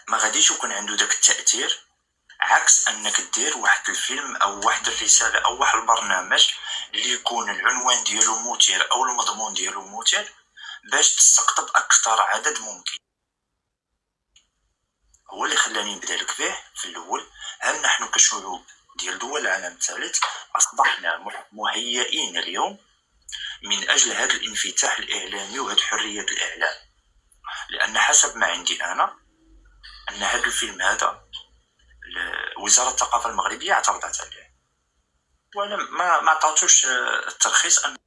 ما غاديش يكون عنده داك التاثير، عكس انك دير واحد الفيلم او واحد الرساله او واحد البرنامج اللي يكون العنوان ديالو مثير او المضمون ديالو مثير باش تستقطب اكثر عدد ممكن. هو اللي خلاني نبدا لك به في الاول. هل نحن كشعوب ديال دول العالم الثالث اصبحنا مهيئين اليوم من اجل هذا الانفتاح الاعلامي وهذه حريه الاعلام؟ لان حسب ما عندي انا ان هذا الفيلم هذا وزاره الثقافه المغربيه اعترضت عليه ولم ما عطاتوش الترخيص انه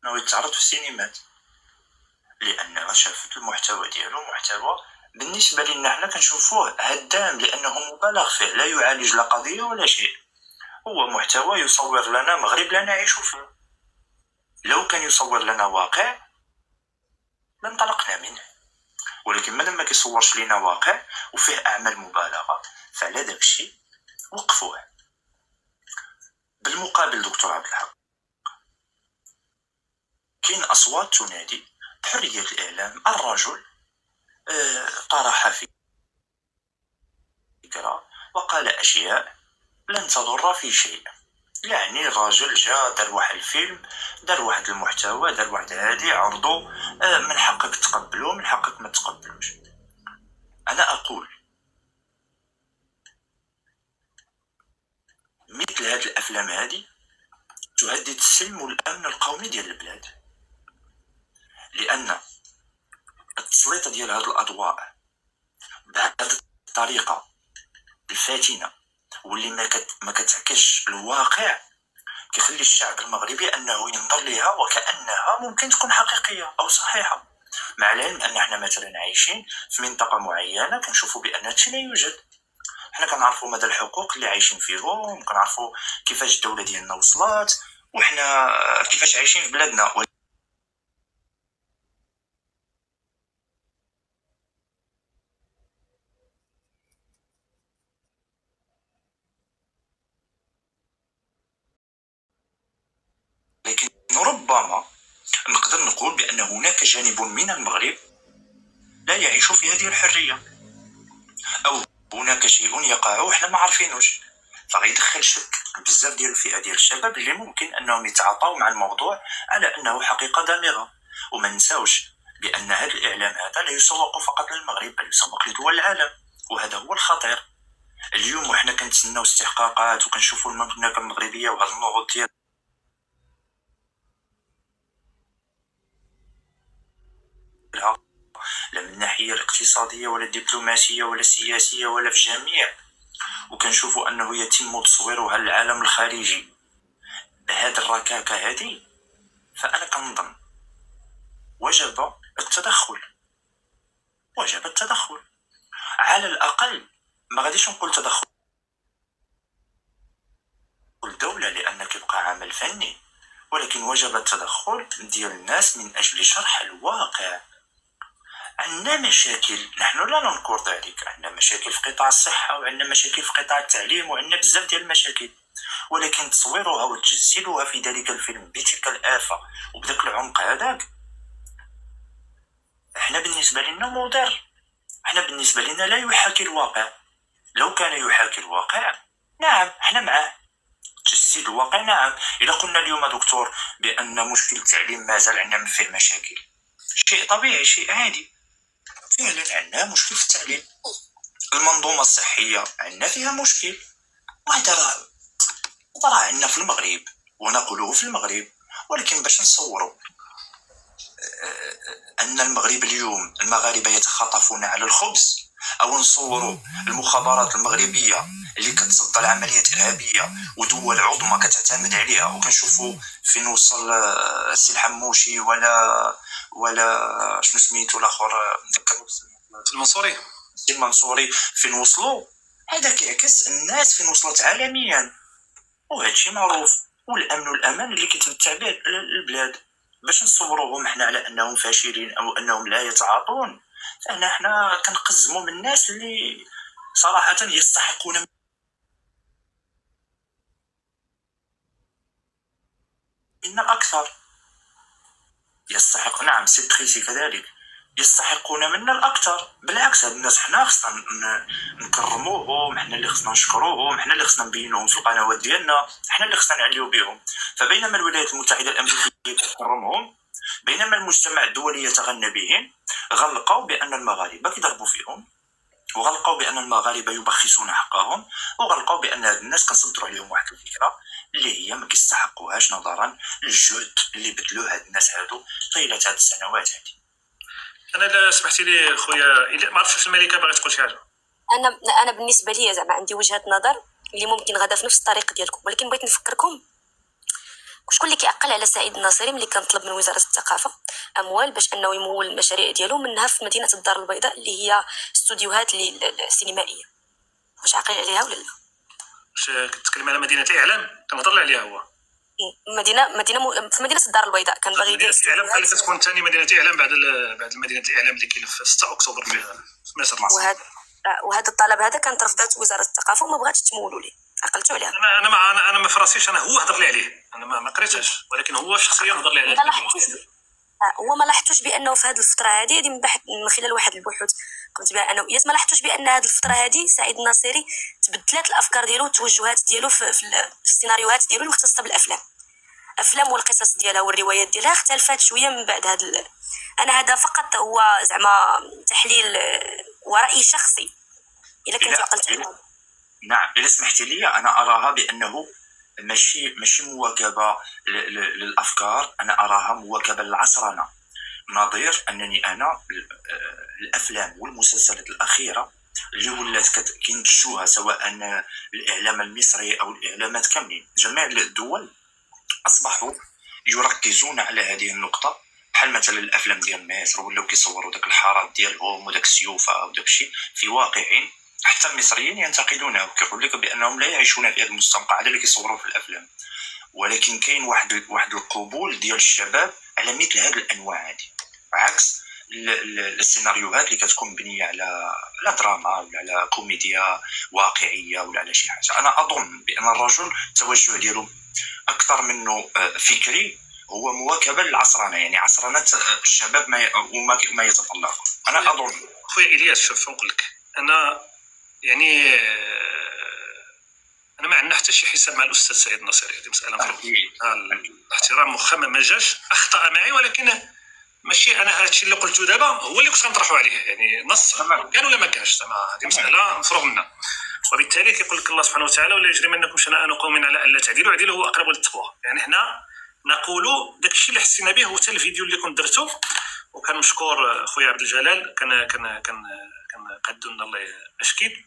يتعرض في السينمات، لانها شافت المحتوى ديالو محتوى بالنسبه لنا حنا كنشوفوه هدام، لانه مبالغ فيه، لا يعالج لا قضيه ولا شيء. هو محتوى يصور لنا مغرب لا نعيش فيه. لو كان يصور لنا واقع لانطلقنا منه، ولكن مادام ما كيصورش لنا واقع وفيه اعمال مبالغه فعلى داك الشيء وقفوه. بالمقابل دكتور عبد الحق كاين اصوات تنادي بحريه الاعلام. الرجل طرح فكره وقال اشياء لن تضر في شيء. يعني الراجل جا دار واحد الفيلم، دار واحد المحتوى، دار واحد هادي عرضو، من حقك تقبلو من حقك ما تقبلوش. انا اقول مثل هاد الافلام هادي تهدد السلم والامن القومي ديال البلاد، لان التسليط ديال هاد الاضواء بهذه الطريقه الفاتنه واللي ما كتعكسش الواقع كيخلي الشعب المغربي انه ينظر لها وكانها ممكن تكون حقيقيه او صحيحه، مع العلم ان احنا مثلا عايشين في منطقه معينه كنشوفوا بان هادشي لا يوجد. حنا كنعرفوا مدى الحقوق اللي عايشين فيهم، كنعرفوا كيفاش الدوله ديالنا وصلت وحنا كيفاش عايشين في بلادنا. لكن ربما نقدر نقول بان هناك جانب من المغرب لا يعيش في هذه الحريه، او هناك شيء يقع وحنا ما عارفينوش، فغيدخل شك بزاف ديال الفئه ديال الشباب اللي ممكن انهم يتعاطوا مع الموضوع على انه حقيقه دامغه. وما نساوش بان هذا الاعلام هذا لا يسوق فقط للمغرب بل يسوق لدول العالم، وهذا هو الخطير. اليوم وحنا كنتسناو استحقاقات وكنشوفوا المملكه المغربيه وهذا النهوض ديالها لا من الناحيه الاقتصاديه ولا الدبلوماسيه ولا السياسيه ولا في جميع، وكنشوفوا انه يتم تصويرها للعالم الخارجي بهذه الركاكه هذه. فانا كنظن وجب التدخل، وجب التدخل على الاقل. ما غاديش نقول تدخل الدوله لان كيبقى عمل فني، ولكن وجب التدخل ديال الناس من اجل شرح الواقع. عندنا مشاكل، نحن لا ننكر ذلك، عندنا مشاكل في قطاع الصحه وعندنا مشاكل في قطاع التعليم وعندنا بزاف ديال المشاكل، ولكن تصويرها وتجسيدها في ذلك الفيلم بتلك الآفة وبذاك العمق هذاك احنا بالنسبة لنا مضر. احنا بالنسبة لنا لا يحاكي الواقع. لو كان يحاكي الواقع نعم احنا معاه، تجسيد الواقع نعم. إذا قلنا اليوم دكتور بأن مشكل التعليم ما زال عندنا فيه مشاكل، شيء طبيعي شيء عادي، فعلا عندنا مشكل في التعليم. المنظومة الصحية عندنا فيها مشكل، وهذا راه عندنا في المغرب ونقوله في المغرب، ولكن باش نصوروا أن المغرب اليوم المغاربة يتخاطفون على الخبز، أو نصوروا المخابرات المغربية اللي كتصدى العمليات الإرهابية ودول عظمى كتعتمد عليها، وكنشوفوا فين وصل السي الحموشي ولا شنو سميتو الاخر المنصوري، السي المنصوري فين وصلوا. هذا كيعكس الناس فين وصلت عالميا، وهذا الشيء معروف. والامن والامان اللي كيتمتع به البلاد، باش نصوروهم حنا على انهم فاشلين او انهم لا يتعاطون، فانا حنا كنقزموا من الناس اللي صراحه يستحقون منا اكثر. يستحق، نعم سي بريسي كذلك، يستحقون منا الاكثر. بالعكس هاد الناس حنا خصنا نكرموهم، حنا اللي خصنا نشكروهم، حنا اللي خصنا نبينوهم في القنوات ديالنا، حنا اللي خصنا نعليو بهم. فبينما الولايات المتحده الامريكيه تكرمهم، بينما المجتمع الدولي يتغنى بهم، غلقوا بان المغاربه كيضربوا فيهم، وغلقوا بان المغاربه يبخسون حقهم، وغلقوا بان هاد الناس كنصدروا عليهم واحد الفكره اللي هي ما كيستحقوهاش نظرا للجهد اللي بذلوه هاد الناس هادو طيله هاد السنوات هادي. انا لا سمحتي لي خويا، ما عرفتش واش الملكه باغي تقول شي حاجه. انا بالنسبه لي زعما عندي وجهه نظر اللي ممكن غادا في نفس الطريق ديالكم، ولكن بغيت نفكركم شكون اللي كيعقل على سعيد الناصري ملي كان طلب من وزاره الثقافه اموال باش انه يمول المشاريع ديالو، منها في مدينه الدار البيضاء اللي هي استوديوهات السينمائيه. واش عاقل عليها ولا لا؟ واش كتكلم على مدينه الاعلام؟ كنهضر عليها هو مدينه في مدينه الدار البيضاء كان باغي يدير الاعلام، قال لك تكون ثاني مدينه الاعلام بعد مدينه الاعلام اللي كاين في 6 اكتوبر في مصر. وهذا الطلب هذا كانت رفضت وزاره الثقافه وما بغاتش تمولوا ليه. عقلتوا عليها؟ انا ما فراسيش، انا هو هضر لي عليه، انا ما قريتهاش، ولكن هو شخصيا هضر لي عليه. هو ما لاحظتوش بانه في هذه الفتره هذه من بحث من خلال واحد البحوث قلت بها انه ما لاحظتوش بان هذه الفتره هذه سعيد الناصري تبدلات الافكار ديالو والتوجهات ديالو في السيناريوهات ديالو المختصه بالافلام والقصص ديالها والروايات ديالها اختلفت شويه من بعد انا هذا فقط هو زعما تحليل ورأي شخصي الا كنت عقلت عليه. نعم الا سمحتي لي، انا اراها بانه ماشي مواكبه للافكار، انا اراها مواكبه للعصرنه. نظير انني انا الافلام والمسلسلات الاخيره اللي ولات كينتجوها سواء الاعلام المصري او الاعلامات كاملين جميع الدول اصبحوا يركزون على هذه النقطه، بحال مثلا الافلام ديال مصر ولاو كيصوروا داك الحارات ديالهم وداك السيوفه وداك الشيء في واقع حتى المصريين ينتقدونه وكيقول لك بانهم لا يعيشون في هذه المستنقعات اللي كيصوروا في الافلام. ولكن كاين واحد القبول ديال الشباب على مثل هذه الانواع هذه، عكس السيناريوهات اللي كتكون مبنيه على دراما ولا على كوميديا واقعيه ولا على شي حاجه. انا اظن بان الرجل التوجه ديالو اكثر منه فكري، هو مواكبه للعصرنه، يعني عصرنه الشباب ما يتطلب. انا اظن خويا الياس، شوف نقول لك، انا يعني انا ما عندنا حتى شي حساب مع الاستاذ سعيد الناصري، هذه مساله مفروض الاحترام مخا ما جاش اخطا معي، ولكن ماشي انا هادشي اللي قلته دابا هو اللي كنت كنطرحوا عليه، يعني نص كان ولا ما كانش، زعما هذه مساله مفروغ منها. وبالتالي كيقول لك الله سبحانه وتعالى ولا يجرمنكم شنآن قوم على الا تعدلوا، اعدلوا هو اقرب للتقوى. يعني حنا نقولوا داكشي اللي حسينا به، هو حتى الفيديو اللي كنت درته، وكان مشكور خويا عبد الجلال، كان قدو لنا الله يشكي،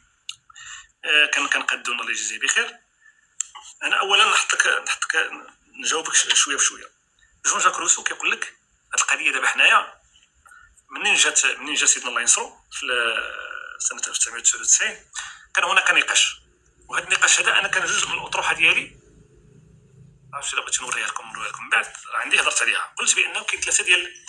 كان قدو الله يجزيه بخير. انا اولا نحطك نجاوبك شويه بشويه. جون جاك روسو كيقول لك هاد القضيه دابا حنايا منين جات سيدنا الله ينصرو في سنه 1999 كان هناك نقاش، وهذا النقاش هذا انا كان جزء من الاطروحه ديالي، عرفتي الا بغيتي نوريها لكم من بعد، عندي هضرت عليها. قلت بانه كاين ثلاثه ديال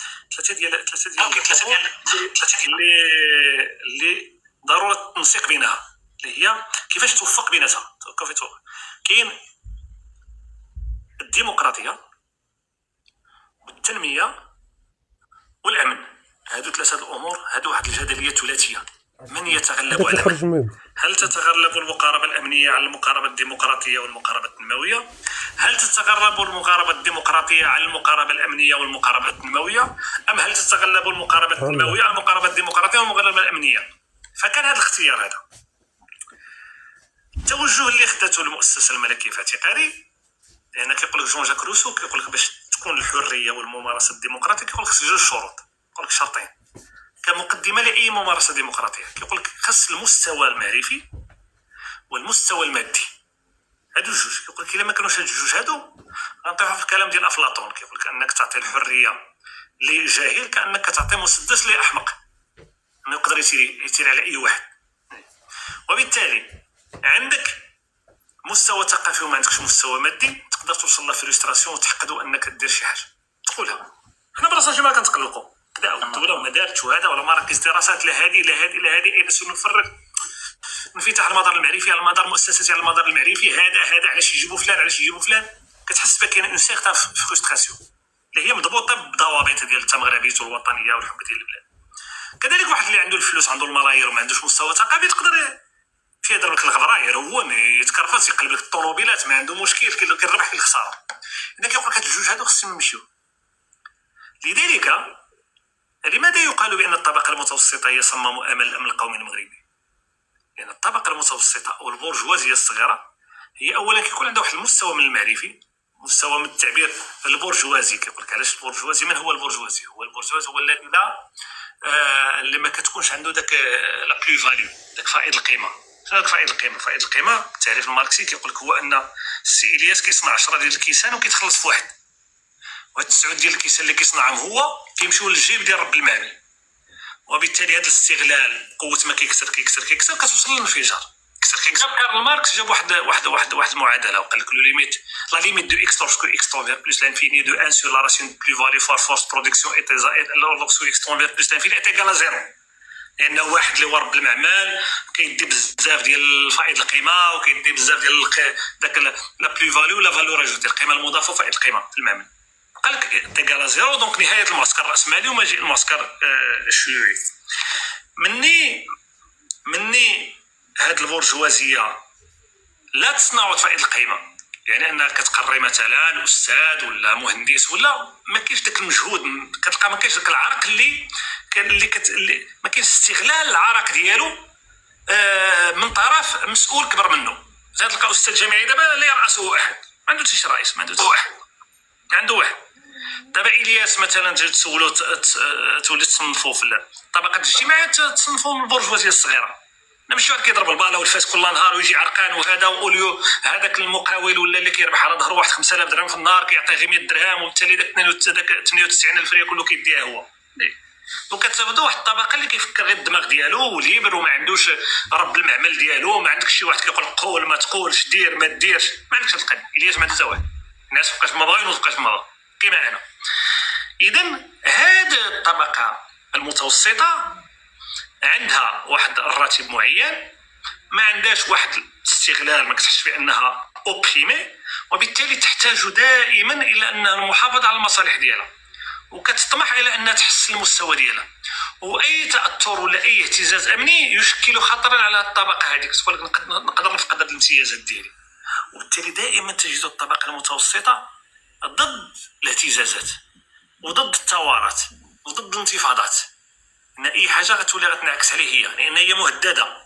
اللي ضروره التنسيق بينها، اللي هي كيفاش توفق بيناتها. كاين الديمقراطيه والتنميه والامن، هادو ثلاثه الامور، هادو واحد الجدليه ثلاثيه. من يتغلب على من؟ هل تتغلب المقاربه الامنيه على المقاربه الديمقراطيه والمقاربه التنمويه؟ هل تتغلب المقاربه الديمقراطيه على المقاربه الامنيه والمقاربه التنمويه؟ ام هل تتغلب المقاربه التنمويه على المقاربه الديمقراطيه والمقاربه الامنيه؟ فكان هذا الاختيار، هذا التوجه اللي خدته المؤسسه الملكيه في اعتقادي، لان كيقول لك جون جاك روسو كيقول لك باش تكون الحريه والممارسه الديمقراطيه كيقول لك خص جوج شروط، كيقول لك شرطين كمقدمه لاي ممارسه ديمقراطيه. كيقول لك خص المستوى المعرفي والمستوى المادي، هادو جوج. كيقول لك الا ما كانوش هاد الجوج هادو غنطيحوا في الكلام ديال افلاطون، كيقول لك انك تعطي الحريه لجاهل كانك تعطي مسدس لاحمق انه يقدر يطير على اي واحد. وبالتالي عندك مستوى ثقافي وما عندكش مستوى مادي، تقدر توصل لفريستراسيون وتحقدوا انك دير شي حاجه تقولها. حنا براسنا ما كنتقلقوا كذا الدوله وما دارتش هذا، ولا مراكز دراسات لا هذه اين سنفرغ انفتاح المدار المعرفي على المدار المؤسساتي على المدار المعرفي، هذا علاش يجيبوا فلان، علاش يجيبوا فلان. كتحس بكاين اون سيغتان فرستراسيون. اللي هي مضبوطه بالضوابط ديال التمغربيه والوطنيه والحب ديال البلاد. كذلك واحد اللي عنده الفلوس، عنده الملايير وما عندوش مستوى ثقافي، تقدر يضرب لك الغبراير، هو يتكرفس يقلب لك الطوموبيلات، ما عنده مشكل، كيربح في الخساره. اذا كيقول لك هاد الجوج هادو خصهم يمشيو. لذلك لماذا يقال بان الطبقه المتوسطه هي صمام امل الامن القومي المغربي؟ لان الطبقه المتوسطه او البورجوازيه الصغيره هي اولا كيكون عندها واحد المستوى من المعرفي، مستوى من التعبير البورجوازي. كيقول لك علاش البورجوازي؟ من هو البورجوازي؟ هو البورجوازي هو الذي لا اللي ما كتكونش عنده داك لا بلو فاليو، داك فائض القيمه. شنو داك فائض القيمه؟ فائض القيمه التعريف الماركسي كيقول لك هو ان السي الياس كيصنع 10 ديال الكيسان وكيتخلص في واحد، وهاد 9 ديال الكيسان اللي كيصنعهم هو كيمشيو للجيب ديال رب المعمل، وبالتالي هذا الاستغلال قوه ما كيكسر كتوصل للانفجار. جاب كارل ماركس جاب واحد المعادله وقال لك لو ليميت لا ليميت دو اكس لورسكو اكس تونفير بلس لانفيني دو 1 سور لا راسيون بلو فالي فور فورس برودكسيون ايت لورسكو اكس تونفير بلس لانفيني ايت ايكال زيرو. لانه واحد اللي هو رب المعمل كيدي بزاف ديال فائض القيمه وكيدي بزاف ديال داك لا بلو فاليو ولا فالور اجوتي، القيمه المضافه وفائض القيمه في المعمل. قال لك ايكال زيرو، دونك نهايه المعسكر الراسمالي ومجيء المعسكر الشيوعي. مني هاد البورجوازيه لا تصنع فائض القيمه، يعني انك كتقري مثلا استاذ ولا مهندس ولا ما كاينش داك المجهود، كتلقى ما كاينش داك العرق اللي ما كاينش استغلال العرق ديالو من طرف مسؤول كبر منه. زاد تلقى استاذ جامعي دابا لا يرأسه احد، ما عنده شي رئيس، ما عنده واحد، عنده واحد. دابا الياس مثلا تجي تسولو تولي تصنفو في الطبقات الاجتماعيه، تصنفو من البورجوازيه الصغيره. ماشي واحد كيضرب الباله والفاس كل نهار ويجي عرقان وهذا، واوليو هذاك المقاول ولا اللي كيربح على ظهر واحد 5000 درهم في النهار كيعطيه غير 100 درهم، وبالتالي داك 92000 ريال كله كيديها هو. دونك كتبدا واحد الطبقه اللي كيفكر غير الدماغ ديالو وليبر وما عندوش رب المعمل ديالو. ما عندكش شي واحد كيقول قول ما تقولش، دير ما ديرش، ما عندكش هاد القضيه. الياس ما عنده حتى واحد، الناس فوقاش ما باغيين وفوقاش ما باغا كيما انا. اذا هاد الطبقه المتوسطه عندها واحد الراتب معين، ما عندهاش واحد الاستغلال، ما كتحسش بانها اوبريمي، وبالتالي تحتاج دائما الى انها المحافظه على المصالح ديالها، وكتطمح الى انها تحسن المستوى ديالها. واي تاثر ولا اي اهتزاز امني يشكل خطرا على الطبقه هذيك، تقول لك نقدر نفقد هذه الامتيازات ديالي. وبالتالي دائما تجد الطبقه المتوسطه ضد الاهتزازات وضد الثورات وضد الانتفاضات، ان اي حاجه غتولي غتنعكس عليه هي، لان هي مهدده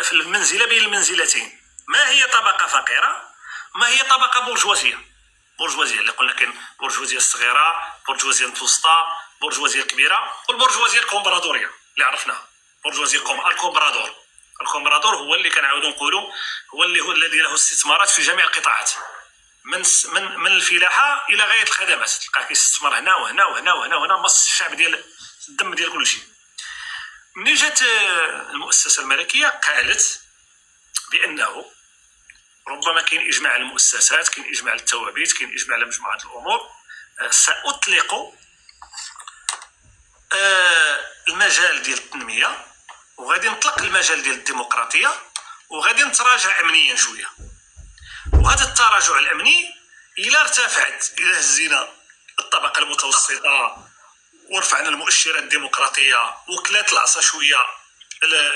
في المنزله بين المنزلتين. ما هي طبقه فقيره، ما هي طبقه بورجوازيه اللي قلنا كاين البورجوازيه الصغيره، البورجوازيه المتوسطه، البورجوازيه الكبيره، والبورجوازيه الكومبرادوريه اللي عرفناها. البورجوازيه الكومبرادور هو اللي كنعاودوا نقولوا هو الذي له استثمارات في جميع القطاعات، من الفلاحه الى غايه الخدمات. تلقاه كيستثمر هنا وهنا وهنا وهنا وهنا، مص الشعب ديال الدم ديال كل شيء. من جات المؤسسه الملكيه قالت بانه ربما كاين اجماع على المؤسسات، كاين اجماع على التوابيت، كاين اجماع على مجموعه الامور. ساطلق المجال ديال التنميه، وغادي نطلق المجال ديال الديمقراطيه، وغادي نتراجع امنيا شويه. وهذا التراجع الامني الى ارتفعت، الى هزينا الطبقه المتوسطه ورفعنا المؤشرات الديمقراطيه وكلات العصا شويه،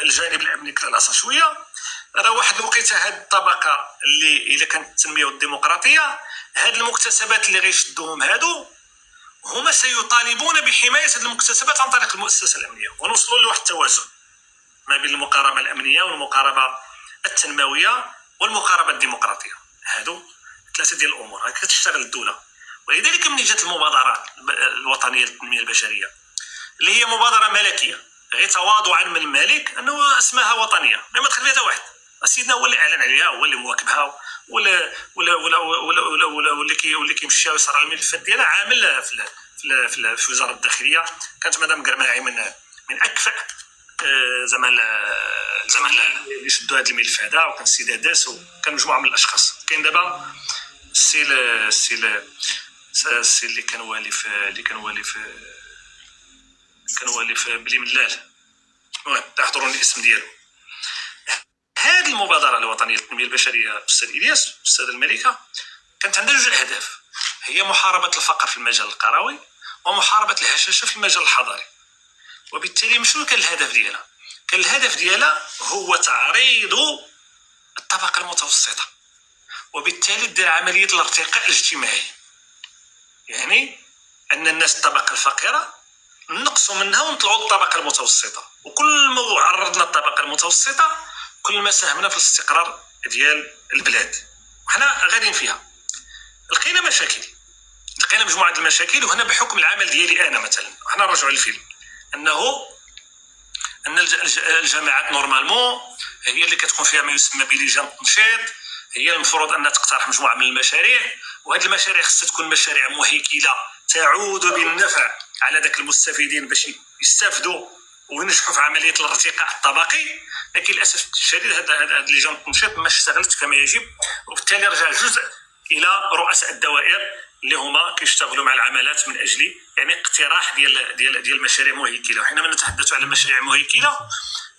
الجانب الامني كلا العصا شويه، راه واحد الوقيته هاد الطبقه اللي الا كانت التنميه والديمقراطيه، هاد المكتسبات اللي غيشدوهم هادو هما سيطالبون بحمايه هاد المكتسبات عن طريق المؤسسه الامنيه، ونوصلوا لواحد التوازن ما بين المقاربه الامنيه والمقاربه التنمويه والمقاربه الديمقراطيه. هادو ثلاثه ديال الامور كتشتغل الدوله. ولذلك من جات المبادره الوطنيه للتنميه البشريه اللي هي مبادره ملكيه، غير تواضعا من الملك انه اسمها وطنيه، ما تخلي حتى واحد. سيدنا هو اللي اعلن عليها، هو اللي مواكبها، واللي كيمشي ويصرع الملفات ديالها عامل في وزاره الداخليه. كانت مدام قرماعي من اكفأ زعما اللي شدوا هذا الملف هذا، وكان السيد هداس، وكان مجموعه من الاشخاص. كاين دابا السي اللي كان والي في بلي ملال، المهم تحضروني الاسم ديالو. هذه المبادره الوطنيه للتنميه البشريه استاذ الياس استاذ الملكه كانت عندها جوج اهداف. هي محاربة الفقر في المجال القروي ومحاربة الهشاشة في المجال الحضري. وبالتالي شنو كان الهدف ديالها؟ كان الهدف ديالها هو تعريض الطبقة المتوسطة، وبالتالي دير عملية الارتقاء الاجتماعي، يعني أن الناس الطبقة الفقيرة نقصوا منها ونطلعوا الطبقة المتوسطة، وكل ما عرضنا الطبقة المتوسطة كل ما ساهمنا في الاستقرار ديال البلاد. وحنا غاديين فيها لقينا مشاكل، لقينا مجموعة المشاكل. وهنا بحكم العمل ديالي أنا مثلا، وحنا نرجعوا للفيلم، أن الجامعات نورمالمون هي اللي كتكون فيها ما يسمى بلجان التنشيط، هي المفروض أنها تقترح مجموعة من المشاريع، وهذه المشاريع خصها تكون مشاريع مهيكلة تعود بالنفع على ذاك المستفيدين باش يستافدوا ونجحوا في عملية الارتقاء الطبقي. لكن للأسف الشديد هذه لجان التنشيط ما اشتغلت كما يجب، وبالتالي رجع جزء إلى رؤساء الدوائر اللي هما كيشتغلوا مع العملات من أجل يعني اقتراح ديال مشاريع مهيكلة. وحينما نتحدث على مشاريع مهيكلة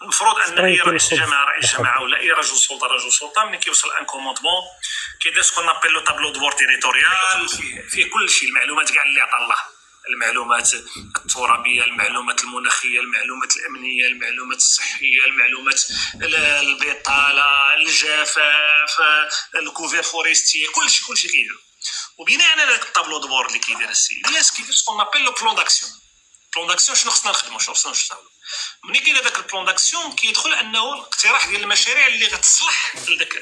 المفروض ان اي رئيس جامعه ولا اي رجل سلطه ملي كيوصل ان كوموندمون كيدير سكون نابيل لو طابلو دو بور تيريتوريال فيه كل شيء، المعلومات كاع اللي عطا الله، المعلومات الترابيه، المعلومات المناخيه، المعلومات الامنيه، المعلومات الصحيه، المعلومات البطاله، الجفاف، الكوفير فوريستي، كل شيء كيدير. وبناء على ذاك الطابلو دو بور اللي كيدير السيد الياس كيدير سكون نابيل لو بلون داكسيون. بلون داكسيون شنو خصنا نخدموا، شنو خصنا نشتغلوا. ملي كاين هذاك البلون داكسيون كيدخل انه الاقتراح ديال المشاريع اللي غتصلح لذاك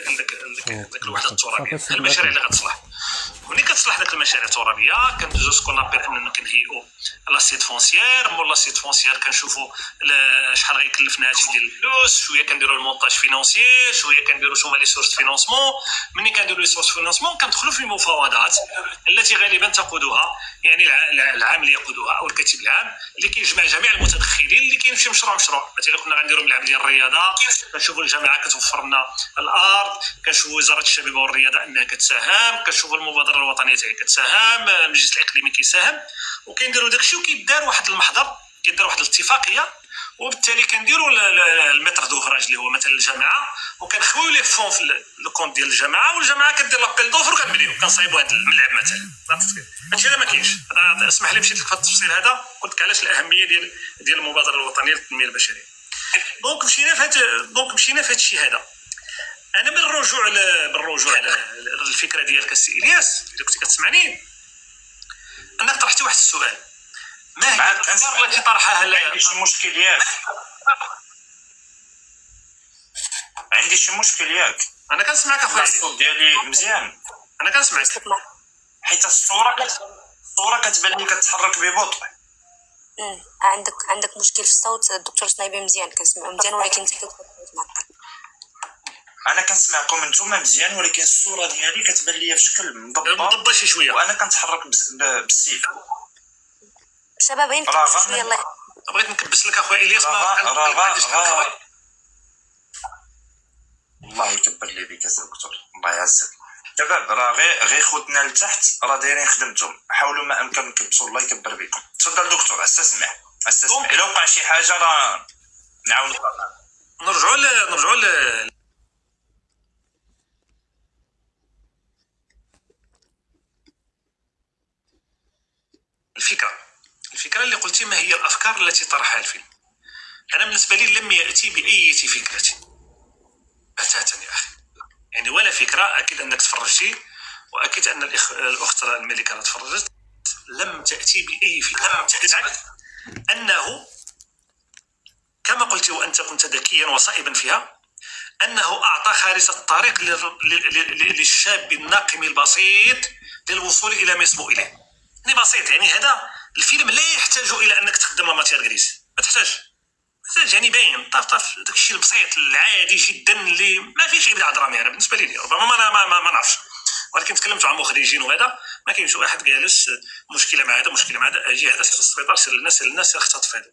الوحده الترابيه، المشاريع اللي غتصلح. ملي كتصلح داك المشاريع الترابيه كندوزو سكون نابيل اننا كنهيئوا لاسيت فونسيير، مول لاسيت فونسيير كنشوفوا شحال غيكلفنا هادشي ديال الفلوس، شويه كنديروا المونتاج فينانسيي، شويه كنديروا شوما لي سورس فينانسمون. ملي كنديروا لي سورس فينانسمون كندخلوا في المفاوضات التي غالبا تقودها يعني العام اللي يقودها او الكاتب العام اللي كيجمع جميع المتدخلين اللي كيمشي مشروع. مثلا كنا غنديروا ملعب ديال الرياضه، كنشوفوا الجامعه كتوفر لنا الارض، كنشوفوا وزاره الشباب والرياضه انها كتساهم، كنشوفوا المبادره الوطنيه حتى هي كتساهم، المجلس الاقليمي كيساهم، وكنديروا داكشي وكيدار واحد المحضر، كيدار واحد الاتفاقيه، وبالتالي كنديروا المتر دوفراج اللي هو مثلا الجامعه، وكنخويو ليه فون في الكونت ديال الجامعه، والجامعه كدير لابيل دوفر وكنبنيو كنصايبوا هذا الملعب مثلا. هادشي هذا ما كاينش. اسمح لي مشيت لك في التفصيل هذا، قلت لك علاش الاهميه ديال المبادره الوطنيه للتنميه البشريه. دونك مشينا في هذا الشيء هذا. انا بالرجوع للفكره ديالك السي الياس اللي كنتي كتسمعني، انك طرحتي واحد السؤال، ما هي الافكار التي طرحها عندي شي مشكل ياك انا كنسمعك اخويا، الصوت ديالي مزيان، انا كنسمعك حيت الصوره كتبان لي كتحرك ببطء. عندك مشكل في الصوت الدكتور سنايبي، مزيان كنسمعو مزيان ولكن انت كتعطل. انا كنسمعكم نتوما مزيان ولكن الصوره ديالي كتبان لي في شكل مضبه شي شويه، وانا كنتحرك بالسيف. شباب يمكن شويه الله بغيت نكبس لك اخويا الياس. الله يكبر لي بك دكتور، الله يعزك. شباب راه غير خوتنا لتحت راه دايرين خدمتهم، حاولوا ما امكن نكبسوا، الله يكبر بكم. تفضل دكتور، استسمع الا وقع شي حاجه راه نعاونوا. نرجعوا الفكره اللي قلتي ما هي الافكار التي طرحها الفيلم. انا بالنسبه لي لم ياتي باي فكره بتاتا يا اخي، يعني ولا فكره. اكيد انك تفرجتي، واكيد ان الاخت الملكه تفرجت، لم تاتي باي فكره. بالعكس انه كما قلت وانت كنت ذكيا وصائبا فيها، انه اعطى خارطه الطريق للشاب الناقم البسيط للوصول الى ما يصبو اليه. يعني بسيط، يعني هذا الفيلم لا يحتاج الى انك تخدم لا ماتير غريس، ما تحتاج يعني باين طاف داك الشيء البسيط العادي جدا اللي ما فيش ابداع درامي. انا بالنسبه لي ربما ما نعرفش، ولكن تكلمت مع مخرجين وهذا ما كاينش واحد جالس مشكله مع هذا اجي هذا في السبيطار، سير الناس اختطف هذا.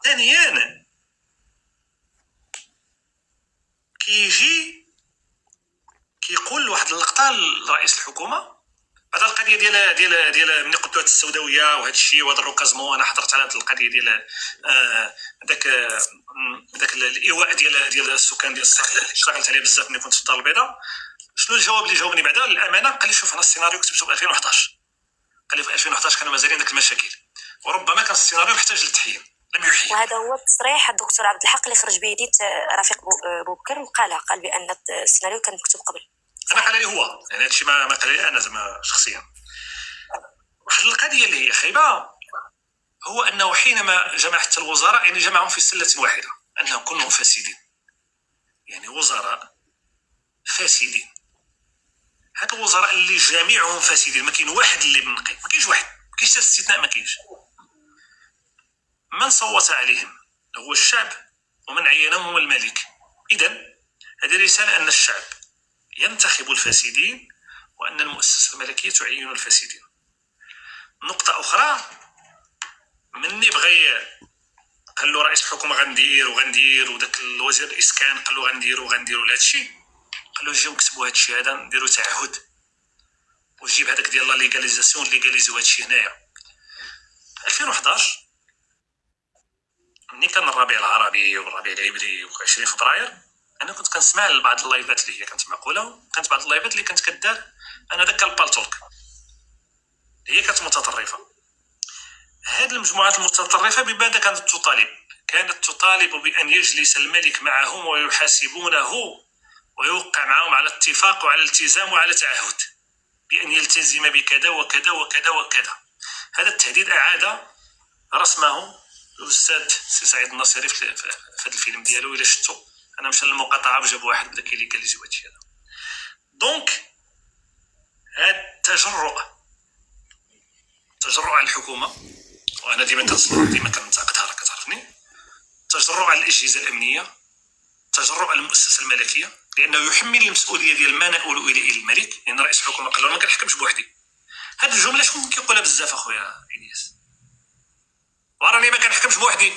ثانيا كيجي كيقول واحد اللقطه لرئيس الحكومه هذا القضيه ديال ملي قلت السوداويه وهذا الشيء وهذا الروكازمون. انا حضرت على هذه القضيه ديال داك الايواء ديال السكان ديال الصحراء، اشتغلت عليه بزاف ملي كنت في الدار البيضاء. شنو الجواب اللي جاوبني بعدا للامانه؟ قال لي شوف انا السيناريو كتبته في 2011. قال لي في 2011 كانوا مازالين داك المشاكل، وربما كان السيناريو محتاج للتحيين، لم يحيي. وهذا هو التصريح الدكتور عبد الحق اللي خرج به ديت رفيق بوبكر، قال بان السيناريو كان مكتوب قبل. انا قال لي هو يعني هادشي ما قال لي انا زعما شخصيا. واحد القضيه اللي هي خايبه هو انه حينما جمع حتى الوزراء يعني جمعهم في سله واحده، انهم كلهم فاسدين، يعني وزراء فاسدين. هاد الوزراء اللي جميعهم فاسدين، ما كاين واحد اللي منقي، ما كاينش واحد، ما كاينش استثناء، ما كاينش. من صوت عليهم هو الشعب، ومن عينهم هو الملك. اذا هذه رساله ان الشعب ينتخب الفاسدين، وان المؤسسه الملكيه تعين الفاسدين. نقطه اخرى، مني بغى قال له رئيس الحكومه غندير وداك الوزير الاسكان قال له غنديروا لهذا الشيء، قال له جيو نكتبوا هذا الشيء هذا نديروا تعهد وجيب هذاك ديال لا ليغاليزاسيون ليغاليزيو هذا الشيء هنايا. 2011 ملي كان الربيع العربي والربيع العبري و20 فبراير، انا كنت كنسمع لبعض اللايفات اللي هي كانت معقوله، كانت بعض اللايفات اللي كانت كدار انا داك البالتوك هي كانت متطرفه. هذه المجموعات المتطرفه بماذا كانت تطالب بان يجلس الملك معهم ويحاسبونه ويوقع معهم على اتفاق وعلى التزام وعلى تعهد بان يلتزم بكذا وكذا وكذا وكذا. هذا التهديد اعاد رسمه الاستاذ سي سعيد الناصري في هذا الفيلم ديالو. الا شفتو انا مشى للمقاطعه وجاب واحد بدا كيليغاليزي هذا الشيء هذا. دونك هذا تجرؤ على الحكومه، وانا ديما كنتقدها، راه كتعرفني، تجرؤ على الاجهزه الامنيه، تجرؤ على المؤسسه الملكيه، لانه يحمل المسؤوليه ديال ما نقول اليه الملك. لان يعني رئيس الحكومه قال له ما كنحكمش بوحدي. هذه الجمله شكون كيقولها بزاف اخويا الياس؟ وراني ما كنحكمش بوحدي.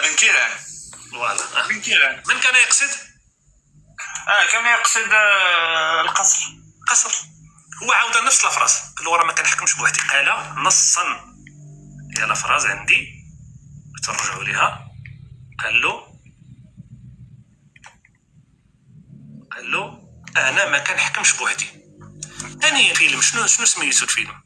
بن كيران. فوالا بن كيران. من كان يقصد؟ كان يقصد قصر. هو عاود نفس الفراز، قال له راه ما كنحكمش بوحدي، قال نصا يا الفراز عندي ترجعوا ليها. قال له انا ما كنحكمش بوحدي. ثاني فيلم شنو سميتو الفيلم؟